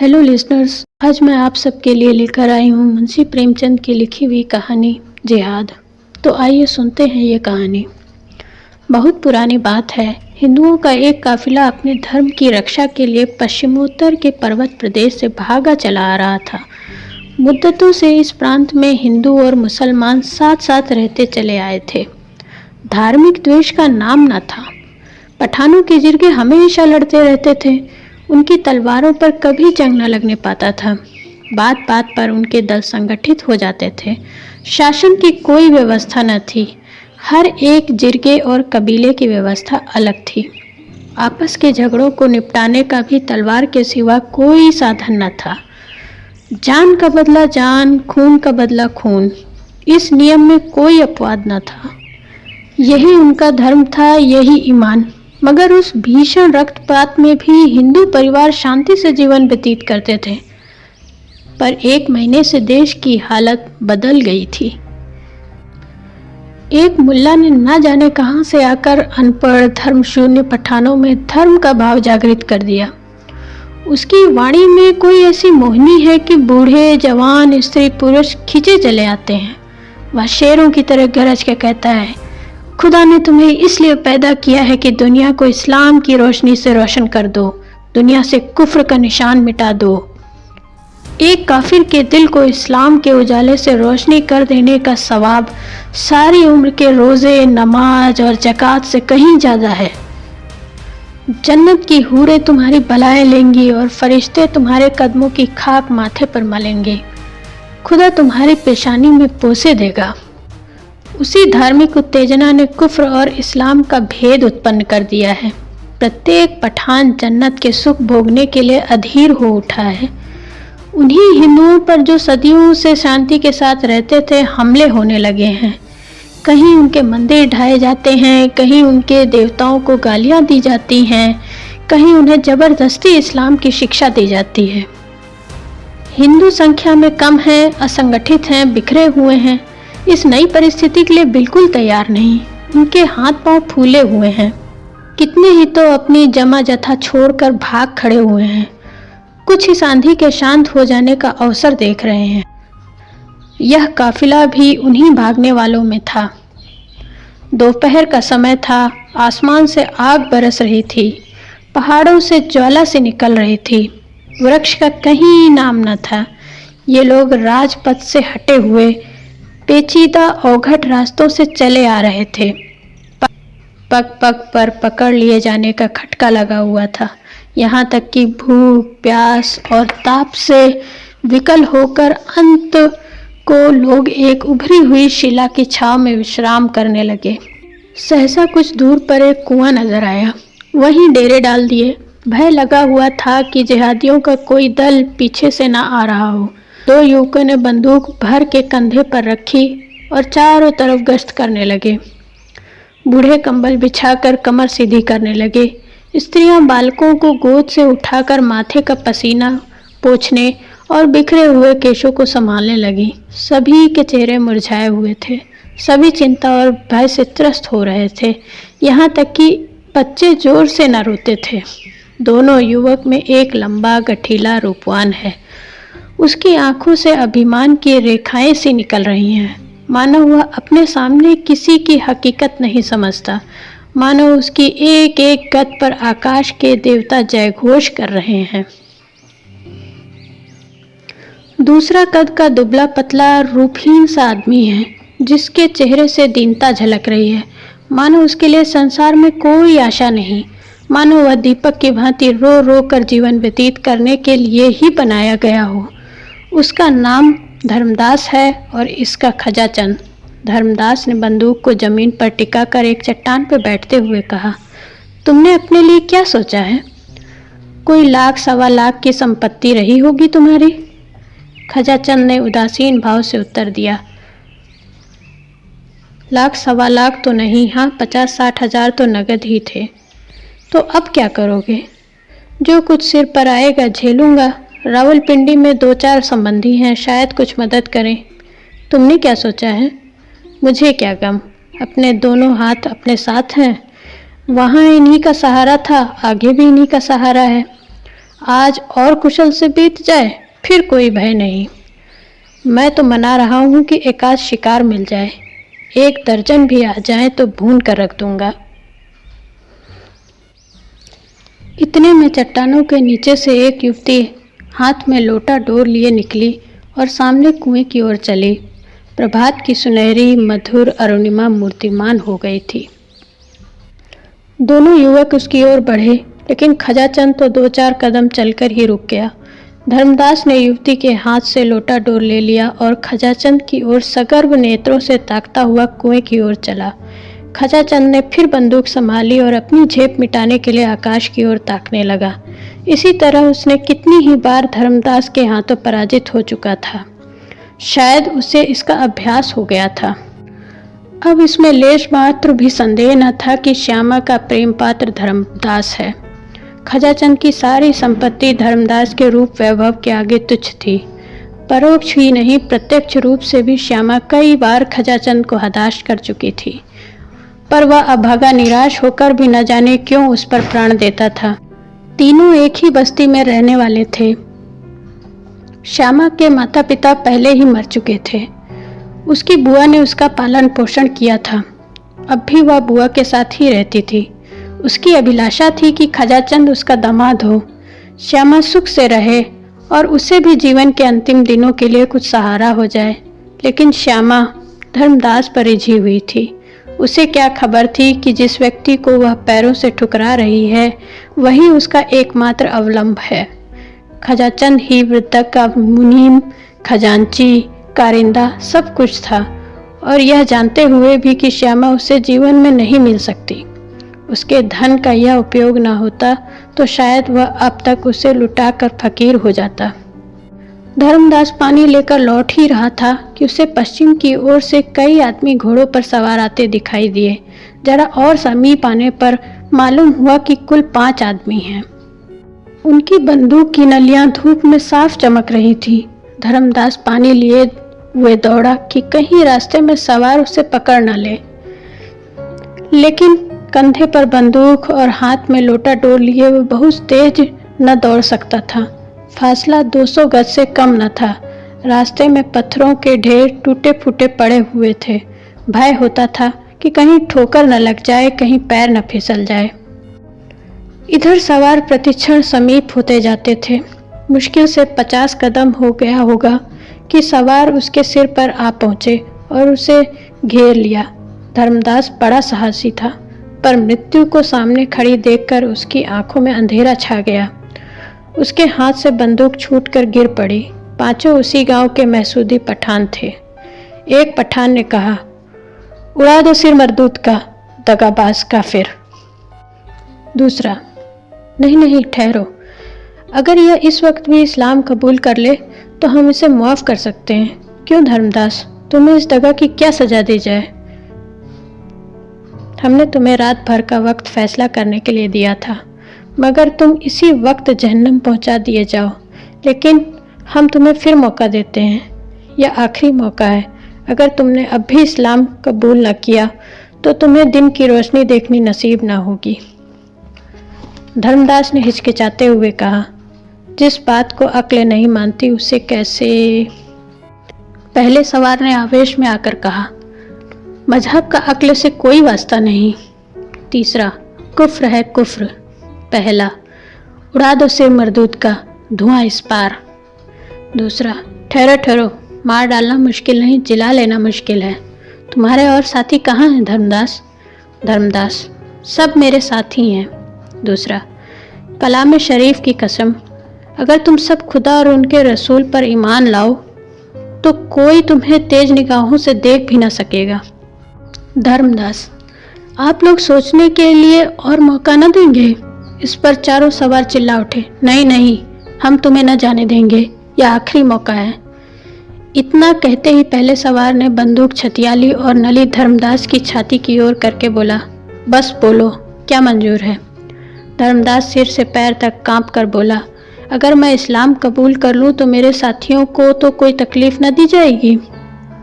Hello listeners, आज मैं आप सबके लिए लेकर आई हूँ मुंशी प्रेमचंद की लिखी हुई कहानी जिहाद। तो आइए सुनते हैं ये कहानी। बहुत पुरानी बात है। हिंदुओं का एक काफिला अपने धर्म की रक्षा के लिए पश्चिमोत्तर के पर्वत प्रदेश से भागा चला आ रहा था। मुद्दतों से इस प्रांत में हिंदू और मुसलमान साथ साथ रहते चले आए थे। धार्मिक द्वेष का नाम न था। पठानों के जिरगे हमेशा लड़ते रहते थे। उनकी तलवारों पर कभी जंग न लगने पाता था। बात बात पर उनके दल संगठित हो जाते थे। शासन की कोई व्यवस्था न थी। हर एक जिरगे और कबीले की व्यवस्था अलग थी। आपस के झगड़ों को निपटाने का भी तलवार के सिवा कोई साधन न था। जान का बदला जान, खून का बदला खून, इस नियम में कोई अपवाद न था। यही उनका धर्म था, यही ईमान। मगर उस भीषण रक्तपात में भी हिंदू परिवार शांति से जीवन व्यतीत करते थे। पर 1 महीने से देश की हालत बदल गई थी। एक मुल्ला ने न जाने कहां से आकर अनपढ़ धर्मशून्य पठानों में धर्म का भाव जागृत कर दिया। उसकी वाणी में कोई ऐसी मोहिनी है कि बूढ़े जवान स्त्री पुरुष खींचे चले आते हैं। वह शेरों की तरह गरज के कहता है, खुदा ने तुम्हें इसलिए पैदा किया है कि दुनिया को इस्लाम की रोशनी से रोशन कर दो, दुनिया से कुफ्र का निशान मिटा दो। एक काफिर के दिल को इस्लाम के उजाले से रोशनी कर देने का सवाब सारी उम्र के रोजे, नमाज और ज़कात से कहीं ज़्यादा है। जन्नत की हूरें तुम्हारी भलाएं लेंगी और फरिश्ते तुम्हारे कदमों की खाक माथे पर मलेंगे। खुदा तुम्हारी पेशानी में पोसे देगा। उसी धार्मिक उत्तेजना ने कुफ्र और इस्लाम का भेद उत्पन्न कर दिया है। प्रत्येक पठान जन्नत के सुख भोगने के लिए अधीर हो उठा है। उन्हीं हिंदुओं पर जो सदियों से शांति के साथ रहते थे हमले होने लगे हैं। कहीं उनके मंदिर ढाए जाते हैं, कहीं उनके देवताओं को गालियां दी जाती हैं, कहीं उन्हें जबरदस्ती इस्लाम की शिक्षा दी जाती है। हिंदू संख्या में कम हैं, असंगठित हैं, बिखरे हुए हैं। इस नई परिस्थिति के लिए बिल्कुल तैयार नहीं। उनके हाथ पांव फूले हुए हैं। कितने ही तो अपनी जमा जथा छोड़कर भाग खड़े हुए हैं। कुछ इस आंधी के शांत हो जाने का अवसर देख रहे हैं। यह काफिला भी उन्हीं भागने वालों में था। दोपहर का समय था। आसमान से आग बरस रही थी। पहाड़ों से ज्वाला से निकल रही थी। वृक्ष का कहीं नाम न था। ये लोग राजपथ से हटे हुए पेचीदा अवघट रास्तों से चले आ रहे थे। पग पग पर पकड़ लिए जाने का खटका लगा हुआ था। यहाँ तक कि भूख, प्यास और ताप से विकल होकर अंत को लोग एक उभरी हुई शिला की छांव में विश्राम करने लगे। सहसा कुछ दूर पर एक कुआं नजर आया। वहीं डेरे डाल दिए। भय लगा हुआ था कि जिहादियों का कोई दल पीछे से ना आ रहा हो। 2 युवकों ने बंदूक भर के कंधे पर रखी और चारों तरफ गश्त करने लगे। बूढ़े कंबल बिछाकर कमर सीधी करने लगे। स्त्रियां बालकों को गोद से उठाकर माथे का पसीना पोंछने और बिखरे हुए केशों को संभालने लगी। सभी के चेहरे मुरझाए हुए थे। सभी चिंता और भय से त्रस्त हो रहे थे। यहाँ तक कि बच्चे जोर से न रोते थे। दोनों युवक में एक लंबा गठीला रूपवान है। उसकी आंखों से अभिमान की रेखाएं सी निकल रही हैं। मानो वह अपने सामने किसी की हकीकत नहीं समझता। मानो उसकी एक एक गत पर आकाश के देवता जयघोष कर रहे हैं। दूसरा कद का दुबला पतला रूपहीन सा आदमी है, जिसके चेहरे से दीनता झलक रही है। मानो उसके लिए संसार में कोई आशा नहीं। मानो वह दीपक की भांति रो रो कर जीवन व्यतीत करने के लिए ही बनाया गया हो। उसका नाम धर्मदास है और इसका खजाचंद। धर्मदास ने बंदूक को जमीन पर टिका कर एक चट्टान पर बैठते हुए कहा, तुमने अपने लिए क्या सोचा है? कोई 1 सवा लाख की संपत्ति रही होगी तुम्हारी? खजाचंद ने उदासीन भाव से उत्तर दिया, 1 सवा लाख तो नहीं, हाँ 50-60 हजार तो नगद ही थे। तो अब क्या करोगे? जो कुछ सिर पर आएगा झेलूंगा। रावलपिंडी में 2-4 संबंधी हैं, शायद कुछ मदद करें। तुमने क्या सोचा है? मुझे क्या गम, अपने दोनों हाथ अपने साथ हैं। वहाँ इन्हीं का सहारा था, आगे भी इन्हीं का सहारा है। आज और कुशल से बीत जाए, फिर कोई भय नहीं। मैं तो मना रहा हूँ कि एक आध शिकार मिल जाए, 1 दर्जन भी आ जाए तो भून कर रख दूंगा। इतने में चट्टानों के नीचे से एक युवती हाथ में लोटा डोर लिए निकली और सामने कुएं की ओर चली। प्रभात की सुनहरी मधुर अरुणिमा मूर्तिमान हो गई थी। दोनों युवक उसकी ओर बढ़े, लेकिन खजाचंद तो 2-4 कदम चलकर ही रुक गया। धर्मदास ने युवती के हाथ से लोटा डोर ले लिया और खजाचंद की ओर सगर्व नेत्रों से ताकता हुआ कुएं की ओर चला। खजाचंद ने फिर बंदूक संभाली और अपनी झेप मिटाने के लिए आकाश की ओर ताकने लगा। इसी तरह उसने कितनी ही बार धर्मदास के हाथों पराजित हो चुका था। शायद उसे इसका अभ्यास हो गया था। अब इसमें लेश मात्र भी संदेह न था कि श्यामा का प्रेम पात्र धर्मदास है। खजाचंद की सारी संपत्ति धर्मदास के रूप वैभव के आगे तुच्छ थी। परोक्ष ही नहीं, प्रत्यक्ष रूप से भी श्यामा कई बार खजाचंद को हताश कर चुकी थी, पर वह अभागा निराश होकर भी न जाने क्यों उस पर प्राण देता था। तीनों एक ही बस्ती में रहने वाले थे। श्यामा के माता पिता पहले ही मर चुके थे। उसकी बुआ ने उसका पालन पोषण किया था। अब भी वह बुआ के साथ ही रहती थी। उसकी अभिलाषा थी कि खजाचंद उसका दामाद हो, श्यामा सुख से रहे और उसे भी जीवन के अंतिम दिनों के लिए कुछ सहारा हो जाए। लेकिन श्यामा धर्मदास पर रिझी हुई थी। उसे क्या खबर थी कि जिस व्यक्ति को वह पैरों से ठुकरा रही है वही उसका एकमात्र अवलंब है। खजाचंद ही वृद्ध का मुनीम, खजांची, कारिंदा सब कुछ था, और यह जानते हुए भी कि श्यामा उसे जीवन में नहीं मिल सकती। उसके धन का यह उपयोग न होता तो शायद वह अब तक उसे लुटाकर फकीर हो जाता। धर्मदास पानी लेकर लौट ही रहा था कि उसे पश्चिम की ओर से कई आदमी घोड़ों पर सवार आते दिखाई दिए। जरा और समीप आने पर मालूम हुआ कि कुल 5 आदमी हैं। उनकी बंदूक की नलियां धूप में साफ चमक रही थी। धर्मदास पानी लिए हुए दौड़ा कि कहीं रास्ते में सवार उसे पकड़ न ले, लेकिन कंधे पर बंदूक और हाथ में लोटा डोर लिए हुए बहुत तेज न दौड़ सकता था। फासला 200 गज से कम न था। रास्ते में पत्थरों के ढेर टूटे फूटे पड़े हुए थे। भय होता था कि कहीं ठोकर न लग जाए, कहीं पैर न फिसल जाए। इधर सवार प्रतिक्षण समीप होते जाते थे। मुश्किल से 50 कदम हो गया होगा कि सवार उसके सिर पर आ पहुंचे और उसे घेर लिया। धर्मदास बड़ा साहसी था, पर मृत्यु को सामने खड़ी देखकर उसकी आंखों में अंधेरा छा गया। उसके हाथ से बंदूक छूटकर गिर पड़ी। 5 उसी गांव के महसूदी पठान थे। एक पठान ने कहा, उड़ा दो सिर मरदूत का, दगाबाज काफिर। दूसरा, नहीं नहीं ठहरो, अगर यह इस वक्त भी इस्लाम कबूल कर ले तो हम इसे माफ़ कर सकते हैं। क्यों धर्मदास, तुम्हें इस दगा की क्या सजा दी जाए? हमने तुम्हें रात भर का वक्त फैसला करने के लिए दिया था, मगर तुम इसी वक्त जहन्नम पहुंचा दिए जाओ। लेकिन हम तुम्हें फिर मौका देते हैं, यह आखिरी मौका है। अगर तुमने अब भी इस्लाम कबूल न किया तो तुम्हें दिन की रोशनी देखनी नसीब ना होगी। धर्मदास ने हिचकिचाते हुए कहा, जिस बात को अक्ल नहीं मानती उसे कैसे। पहले सवार ने आवेश में आकर कहा, मजहब का अक्ल से कोई वास्ता नहीं। तीसरा, कुफ्र है कुफ्र। पहला, उड़ा दो सिर मरदूत का, धुआं इस पार। दूसरा, ठहरो ठहरो, मार डालना मुश्किल नहीं, जिला लेना मुश्किल है। तुम्हारे और साथी कहाँ हैं धर्मदास? धर्मदास, सब मेरे साथी हैं। दूसरा, कलाम शरीफ की कसम, अगर तुम सब खुदा और उनके रसूल पर ईमान लाओ तो कोई तुम्हें तेज निगाहों से देख भी ना सकेगा। धर्मदास, आप लोग सोचने के लिए और मौका न देंगे? इस पर चारों सवार चिल्ला उठे, नहीं नहीं, हम तुम्हें न जाने देंगे, यह आखिरी मौका है। इतना कहते ही पहले सवार ने बंदूक छतिया ली और नली धर्मदास की छाती की ओर करके बोला, बस बोलो, क्या मंजूर है? धर्मदास सिर से पैर तक कांप कर बोला, अगर मैं इस्लाम कबूल कर लूँ तो मेरे साथियों को तो कोई तकलीफ न दी जाएगी।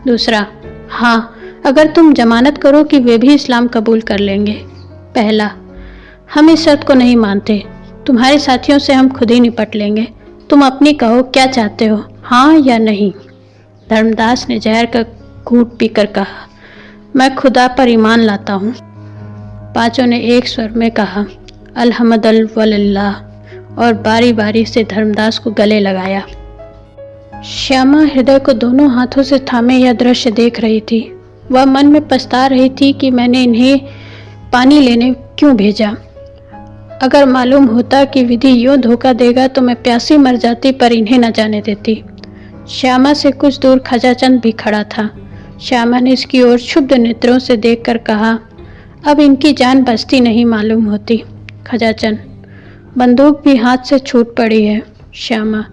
दूसरा, हाँ, अगर तुम जमानत करो कि वे भी इस्लाम कबूल कर लेंगे। पहला, हम इस शर्त को नहीं मानते, तुम्हारे साथियों से हम खुद ही निपट लेंगे। तुम अपनी कहो, क्या चाहते हो, हाँ या नहीं? धर्मदास ने जहर का घूंट पीकर कहा, मैं खुदा पर ईमान लाता हूँ। पांचों ने एक स्वर में कहा, अल्हम्दुलिल्लाह, और बारी बारी से धर्मदास को गले लगाया। श्यामा हृदय को दोनों हाथों से थामे यह दृश्य देख रही थी। वह मन में पछता रही थी कि मैंने इन्हें पानी लेने क्यों भेजा। अगर मालूम होता कि विधि यूं धोखा देगा तो मैं प्यासी मर जाती, पर इन्हें न जाने देती। श्यामा से कुछ दूर खजाचंद भी खड़ा था। श्यामा ने इसकी ओर क्षुब्ध नेत्रों से देखकर कहा, अब इनकी जान बचती नहीं मालूम होती। खजाचंद, बंदूक भी हाथ से छूट पड़ी है। श्यामा,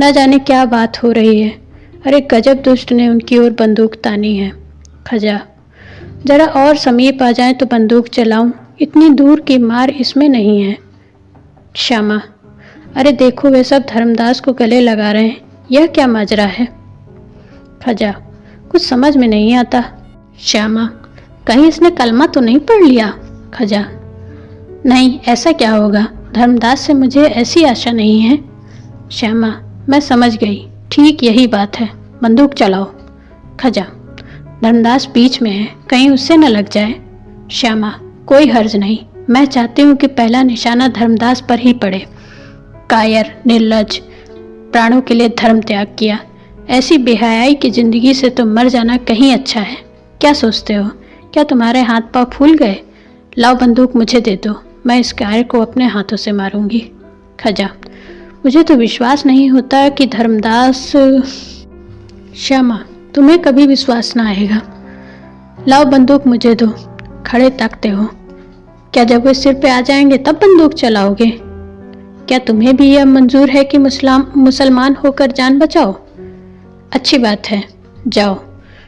न जाने क्या बात हो रही है। अरे गजब दुष्ट ने उनकी ओर बंदूक तानी है। खजा, जरा और समीप आ जाए तो बंदूक चलाऊं, इतनी दूर की मार इसमें नहीं है। श्यामा, अरे देखो वे सब धर्मदास को गले लगा रहे हैं, यह क्या माजरा है? खजा, कुछ समझ में नहीं आता। श्यामा, कहीं इसने कलमा तो नहीं पढ़ लिया? खजा, नहीं, ऐसा क्या होगा, धर्मदास से मुझे ऐसी आशा नहीं है। श्यामा, मैं समझ गई, ठीक यही बात है, बंदूक चलाओ। खजा, धर्मदास बीच में है, कहीं उससे न लग जाए। श्यामा, कोई हर्ज नहीं, मैं चाहती हूँ कि पहला निशाना धर्मदास पर ही पड़े। कायर, निर्लज, प्राणों के लिए धर्म त्याग किया, ऐसी बेहयाई की जिंदगी से तो मर जाना कहीं अच्छा है। क्या सोचते हो, क्या तुम्हारे हाथ पांव फूल गए? लाओ बंदूक मुझे दे दो, मैं इस कायर को अपने हाथों से मारूंगी। खजा, मुझे तो विश्वास नहीं होता कि धर्मदास। श्यामा, तुम्हें कभी विश्वास ना आएगा। लाओ बंदूक मुझे दो। खड़े ताकते हो, क्या जब वे सिर पे आ जाएंगे तब बंदूक चलाओगे? क्या तुम्हें भी यह मंजूर है कि मुसलमान होकर जान बचाओ? अच्छी बात है, जाओ।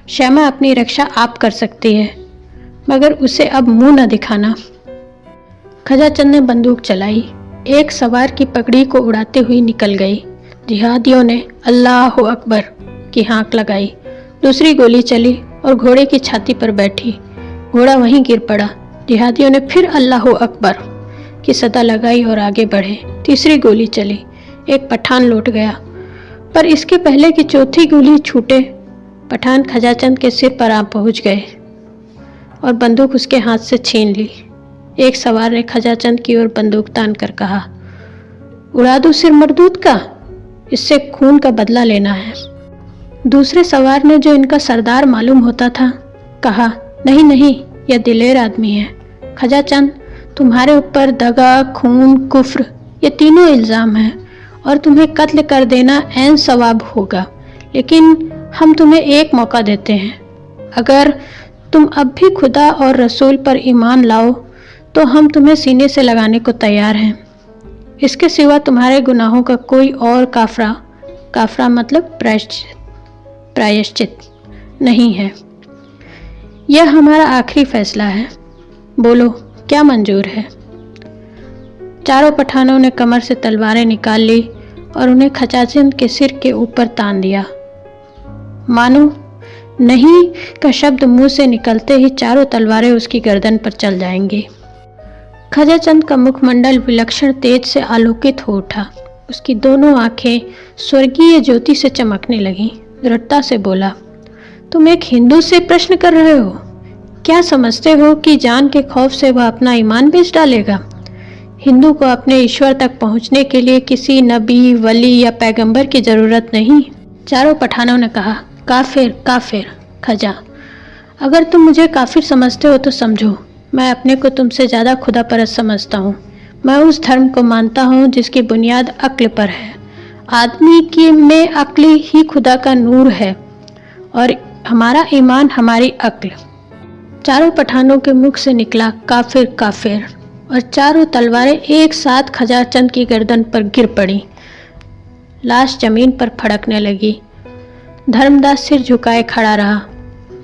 श्यामा अपनी रक्षा आप कर सकती है, मगर उसे अब मुंह न दिखाना। खजाचंद ने बंदूक चलाई, एक सवार की पगड़ी को उड़ाते हुई निकल गई। जिहादियों ने अल्लाह अकबर की हाँक लगाई। दूसरी गोली चली और घोड़े की छाती पर बैठी। घोड़ा वहीं गिर पड़ा। जिहादियों ने फिर अल्लाह अकबर की सदा लगाई और आगे बढ़े। तीसरी गोली चली, एक पठान लौट गया, पर इसके पहले कि चौथी गोली छूटे, पठान खजाचंद के सिर पर आ पहुंच गए और बंदूक उसके हाथ से छीन ली। एक सवार ने खजाचंद की ओर बंदूक तान कर कहा, उड़ा दो सिर मरदूत का, इससे खून का बदला लेना है। दूसरे सवार ने, जो इनका सरदार मालूम होता था, कहा, नहीं नहीं, यह दिलेर आदमी है। खजाचंद, तुम्हारे ऊपर दगा, खून, कुफ्र, ये तीनों इल्ज़ाम हैं और तुम्हें कत्ल कर देना ऐन सवाब होगा, लेकिन हम तुम्हें एक मौका देते हैं। अगर तुम अब भी खुदा और रसूल पर ईमान लाओ तो हम तुम्हें सीने से लगाने को तैयार हैं। इसके सिवा तुम्हारे गुनाहों का कोई और काफरा मतलब प्रायश्चित नहीं है। यह हमारा आखिरी फैसला है। बोलो, क्या मंजूर है? चारों पठानों ने कमर से तलवारें निकाल ली और उन्हें खजाचंद के सिर के ऊपर तान दिया। मानो नहीं का शब्द मुंह से निकलते ही चारों तलवारें उसकी गर्दन पर चल जाएंगी। खजाचंद का मुखमंडल विलक्षण तेज से आलोकित हो उठा। उसकी दोनों आंखें स्वर्गीय ज्योति से चमकने लगीं। दृढ़ता से बोला, तुम एक हिंदू से प्रश्न कर रहे हो? क्या समझते हो कि जान के खौफ से वह अपना ईमान बेच डालेगा? हिंदू को अपने ईश्वर तक पहुंचने के लिए किसी नबी, वली या पैगंबर की जरूरत नहीं। चारों पठानों ने कहा, काफिर, काफिर। खजा, अगर तुम मुझे काफिर समझते हो तो समझो, मैं अपने को तुमसे ज़्यादा खुदा परस्त समझता हूँ। मैं उस धर्म को मानता हूँ जिसकी बुनियाद अक्ल पर है। आदमी की में अक्ल ही खुदा का नूर है और हमारा ईमान हमारी अक्ल। चारों पठानों के मुख से निकला, काफिर, काफिर, और चारों तलवारें एक साथ खजाचंद की गर्दन पर गिर पड़ी। लाश जमीन पर फड़कने लगी। धर्मदास सिर झुकाए खड़ा रहा।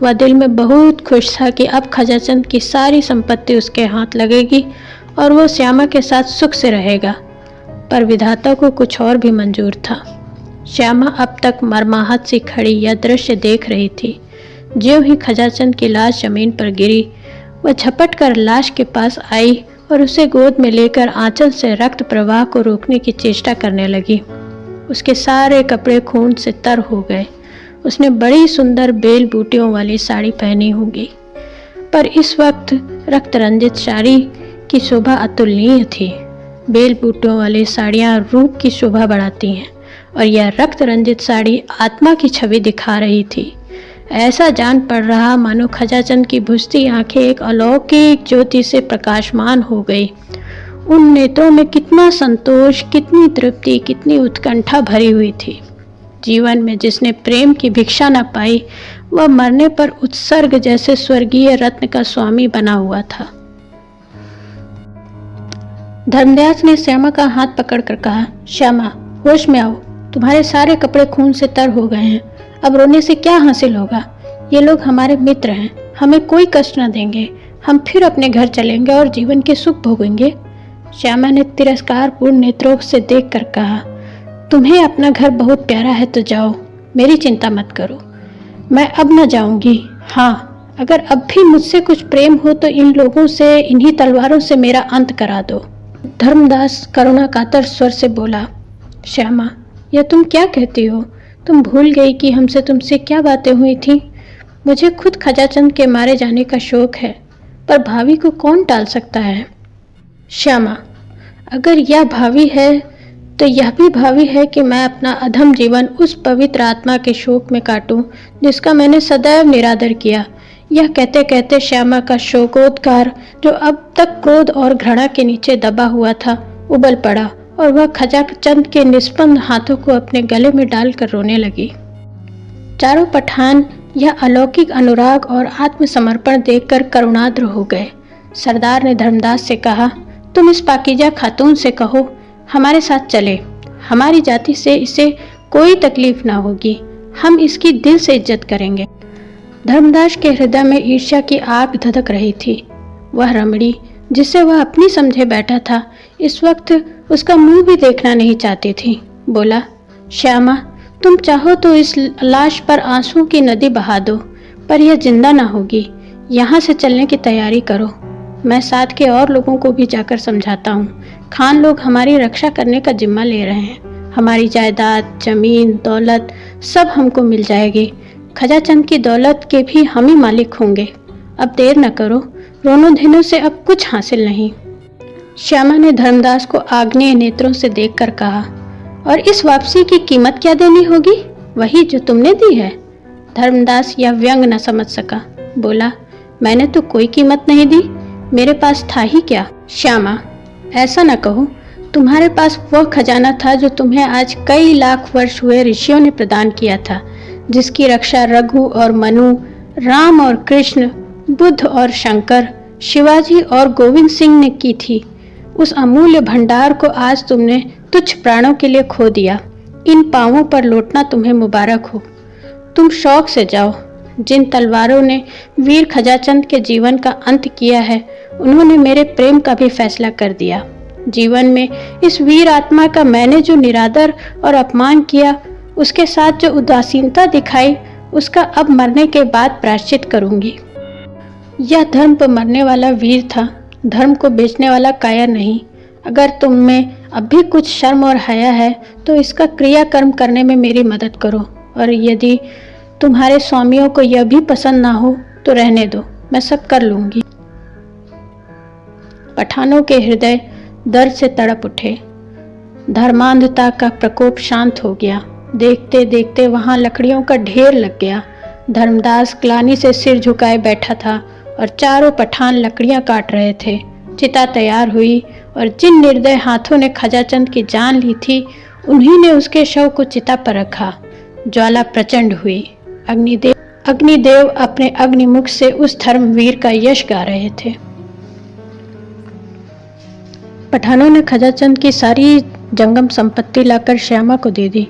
वह दिल में बहुत खुश था कि अब खजाचंद की सारी संपत्ति उसके हाथ लगेगी और वो श्यामा के साथ सुख से रहेगा। पर विधाता को कुछ और भी मंजूर था। श्यामा अब तक मरमाहत सी खड़ी यह दृश्य देख रही थी। ज्यों ही खजाचंद की लाश जमीन पर गिरी, वह झपट कर लाश के पास आई और उसे गोद में लेकर आंचल से रक्त प्रवाह को रोकने की चेष्टा करने लगी। उसके सारे कपड़े खून से तर हो गए। उसने बड़ी सुंदर बेल बूटियों वाली साड़ी पहनी होगी, पर इस वक्त रक्त रंजित साड़ी की शोभा अतुलनीय थी। बेल बूटियों वाली साड़ियाँ रूप की शोभा बढ़ाती हैं और यह रक्त रंजित साड़ी आत्मा की छवि दिखा रही थी। ऐसा जान पड़ रहा मानो खजाचंद की बुझती आंखें एक अलौकिक ज्योति से प्रकाशमान हो गई। उन नेत्रों में कितना संतोष, कितनी तृप्ति, कितनी उत्कंठा भरी हुई थी। जीवन में जिसने प्रेम की भिक्षा न पाई, वह मरने पर उत्सर्ग जैसे स्वर्गीय रत्न का स्वामी बना हुआ था। धर्मदास ने श्यामा का हाथ पकड़कर कहा, श्यामा, होश में आओ। तुम्हारे सारे कपड़े खून से तर हो गए हैं। अब रोने से क्या हासिल होगा? ये लोग हमारे मित्र हैं, हमें कोई कष्ट न देंगे। हम फिर अपने घर चलेंगे और जीवन के सुख भोगेंगे। श्यामा ने तिरस्कारपूर्ण नेत्रों से देखकर कहा, तुम्हें अपना घर बहुत प्यारा है तो जाओ, मेरी चिंता मत करो। मैं अब न जाऊंगी। हाँ, अगर अब भी मुझसे कुछ प्रेम हो तो इन लोगों से, इन्हीं तलवारों से मेरा अंत करा दो। धर्मदास करुणा कातर स्वर से बोला, श्यामा, यह तुम क्या कहती हो? तुम भूल गई कि हमसे तुमसे क्या बातें हुई थी? मुझे खुद खजाचंद के मारे जाने का शौक है, पर भावी को कौन टाल सकता है? श्यामा, अगर यह भावी है तो यह भी भावी है कि मैं अपना अधम जीवन उस पवित्र आत्मा के शोक में काटूं जिसका मैंने सदैव निरादर किया। यह कहते कहते श्यामा का शोकोद्गार, जो अब तक क्रोध और घृणा के नीचे दबा हुआ था, उबल पड़ा और वह खजाचंद के निस्पंद हाथों को अपने गले में डालकर रोने लगी। चारों पठान यह अलौकिक अनुराग और आत्मसमर्पण देखकर करुणाद्र हो गए। सरदार ने धर्मदास से कहा, तुम इस पाकीजा खातून से कहो हमारे साथ चले। हमारी जाति से इसे कोई तकलीफ ना होगी, हम इसकी दिल से इज्जत करेंगे। धर्मदास के हृदय में ईर्ष्या की आग धधक रही थी। वह रमणी जिसे वह अपनी समझे बैठा था, इस वक्त उसका मुंह भी देखना नहीं चाहती थी। बोला, श्यामा, तुम चाहो तो इस लाश पर आंसुओं की नदी बहा दो, पर यह जिंदा ना होगी। यहाँ से चलने की तैयारी करो। मैं साथ के और लोगों को भी जाकर समझाता हूँ। खान लोग हमारी रक्षा करने का जिम्मा ले रहे हैं। हमारी जायदाद, जमीन, दौलत सब हमको मिल जाएगी। खजाचंद की दौलत के भी हम ही मालिक होंगे। अब देर न करो, रोनों धीनों से अब कुछ हासिल नहीं। श्यामा ने धर्मदास को आग्नेय नेत्रों से देखकर कहा, और इस वापसी की कीमत क्या देनी होगी? वही जो तुमने दी है। धर्मदास यह व्यंग न समझ सका। बोला, मैंने तो कोई कीमत नहीं दी, मेरे पास था ही क्या? श्यामा, ऐसा न कहो। तुम्हारे पास वह खजाना था जो तुम्हें आज कई लाख वर्ष हुए ऋषियों ने प्रदान किया था, जिसकी रक्षा रघु और मनु, राम और कृष्ण, बुद्ध और शंकर, शिवाजी और गोविंद सिंह ने की थी। उस अमूल्य भंडार को आज तुमने तुच्छ प्राणों के लिए खो दिया। इन पांवों पर लौटना तुम्हें मुबारक हो। तुम शौक से जाओ। जिन तलवारों ने वीर खजाचंद के जीवन का अंत किया है, उन्होंने मेरे प्रेम का भी फैसला कर दिया। जीवन में इस वीर आत्मा का मैंने जो निरादर और अपमान किया, उसके साथ जो उदासीनता दिखाई, उसका अब मरने के बाद प्रायश्चित करूंगी। यह धर्म पर मरने वाला वीर था, धर्म को बेचने वाला कायर नहीं। अगर तुम में अब भी कुछ शर्म और हया है तो इसका क्रियाकर्म करने में मेरी मदद करो, और यदि तुम्हारे स्वामियों को यह भी पसंद ना हो तो रहने दो, मैं सब कर लूंगी। पठानों के हृदय दर्द से तड़प उठे। धर्मांधता का प्रकोप शांत हो गया। देखते देखते वहां लकड़ियों का ढेर लग गया। धर्मदास ग्लानि से सिर झुकाए बैठा था और चारों पठान लकड़ियां काट रहे थे। चिता तैयार हुई और जिन निर्दय हाथों ने खजाचंद की जान ली थी, उन्हीं ने उसके शव को चिता पर रखा। ज्वाला प्रचंड हुई। अग्निदेव अपने अग्निमुख से उस धर्मवीर का यश गा रहे थे। पठानों ने खजाचंद की सारी जंगम संपत्ति लाकर श्यामा को दे दी।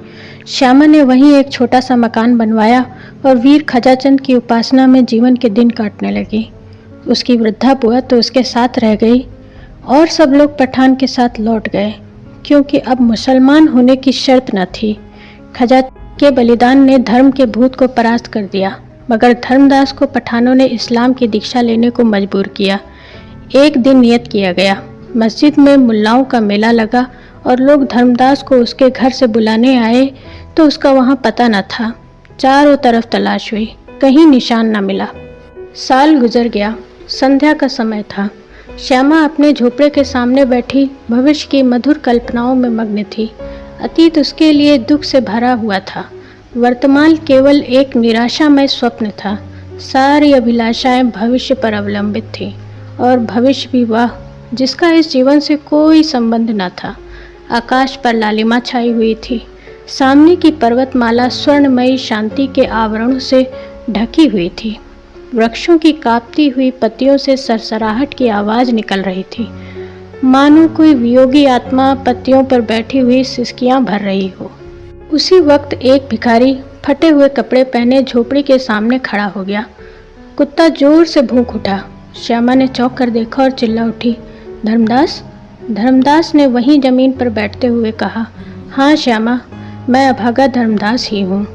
श्यामा ने वहीं एक छोटा सा मकान बनवाया और वीर खजाचंद की उपासना में जीवन के दिन काटने लगी। उसकी वृद्धा बुआ तो उसके साथ रह गई और सब लोग पठान के साथ लौट गए, क्योंकि अब मुसलमान होने की शर्त न थी। खजाचंद के बलिदान ने धर्म के भूत को परास्त कर दिया, मगर धर्मदास को पठानों ने इस्लाम की दीक्षा लेने को मजबूर किया। एक दिन नियत किया गया मस्जिद में मुल्लाओं का मेला लगा और लोग धर्मदास को उसके घर से बुलाने आए तो उसका वहाँ पता न था। चारों तरफ तलाश हुई, कहीं निशान न मिला। साल गुजर गया, संध्या का समय था। श्यामा अपने झोपड़े के सामने बैठी भविष्य की मधुर कल्पनाओं में मग्न थी। अतीत उसके लिए दुख से भरा हुआ था, वर्तमान केवल एक निराशामय स्वप्न था। सारी अभिलाषाएं भविष्य पर अवलंबित थी, और भविष्य भी वह जिसका इस जीवन से कोई संबंध न था। आकाश पर लालिमा छाई हुई थी, सामने की पर्वतमाला स्वर्णमयी शांति के आवरणों से ढकी हुई थी। वृक्षों की कांपती हुई पत्तियों से सरसराहट की आवाज निकल रही थी, मानो कोई वियोगी आत्मा पत्तियों पर बैठी हुई सिसकियां भर रही हो। उसी वक्त एक भिखारी फटे हुए कपड़े पहने झोपड़ी के सामने खड़ा हो गया। कुत्ता जोर से भूख उठा। श्यामा ने चौंक कर देखा और चिल्ला उठी, धर्मदास। धर्मदास ने वहीं जमीन पर बैठते हुए कहा, हाँ श्यामा, मैं अभागा धर्मदास ही हूँ।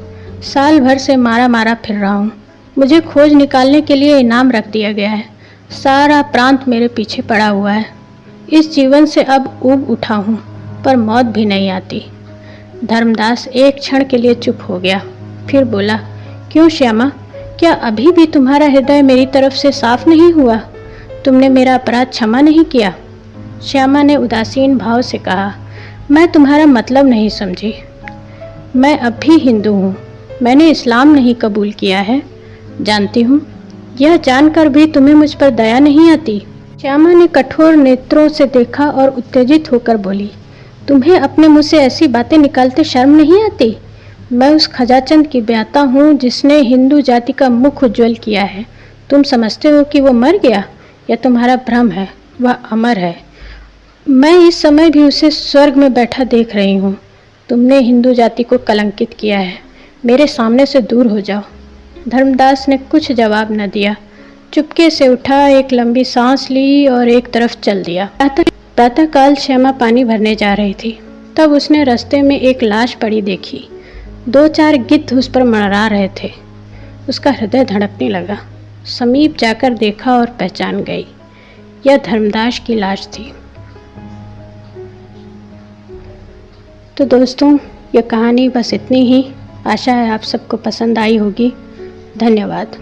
साल भर से मारा मारा फिर रहा हूँ। मुझे खोज निकालने के लिए इनाम रख दिया गया है। सारा प्रांत मेरे पीछे पड़ा हुआ है। इस जीवन से अब ऊब उठा हूँ, पर मौत भी नहीं आती। धर्मदास एक क्षण के लिए चुप हो गया, फिर बोला, क्यों श्यामा, क्या अभी भी तुम्हारा हृदय मेरी तरफ से साफ नहीं हुआ? तुमने मेरा अपराध क्षमा नहीं किया? श्यामा ने उदासीन भाव से कहा, मैं तुम्हारा मतलब नहीं समझी। मैं अब भी हिंदू हूँ, मैंने इस्लाम नहीं कबूल किया है। जानती हूँ, यह जानकर भी तुम्हें मुझ पर दया नहीं आती। श्यामा ने कठोर नेत्रों से देखा और उत्तेजित होकर बोली, तुम्हें अपने मुँह से ऐसी बातें निकालते शर्म नहीं आती? मैं उस खजाचंद की ब्याता हूँ जिसने हिंदू जाति का मुख उज्जवल किया है। तुम समझते हो कि वो मर गया, या तुम्हारा भ्रम है? वह अमर है। मैं इस समय भी उसे स्वर्ग में बैठा देख रही हूँ। तुमने हिंदू जाति को कलंकित किया है। मेरे सामने से दूर हो जाओ। धर्मदास ने कुछ जवाब न दिया, चुपके से उठा, एक लंबी सांस ली और एक तरफ चल दिया। प्रातःकाल श्यामा पानी भरने जा रही थी, तब उसने रास्ते में एक लाश पड़ी देखी। 2-4 गिद्ध उस पर मंडरा रहे थे। उसका हृदय धड़कने लगा। समीप जाकर देखा और पहचान गई, यह धर्मदास की लाश थी। तो दोस्तों, यह कहानी बस इतनी ही। आशा है आप सबको पसंद आई होगी। धन्यवाद।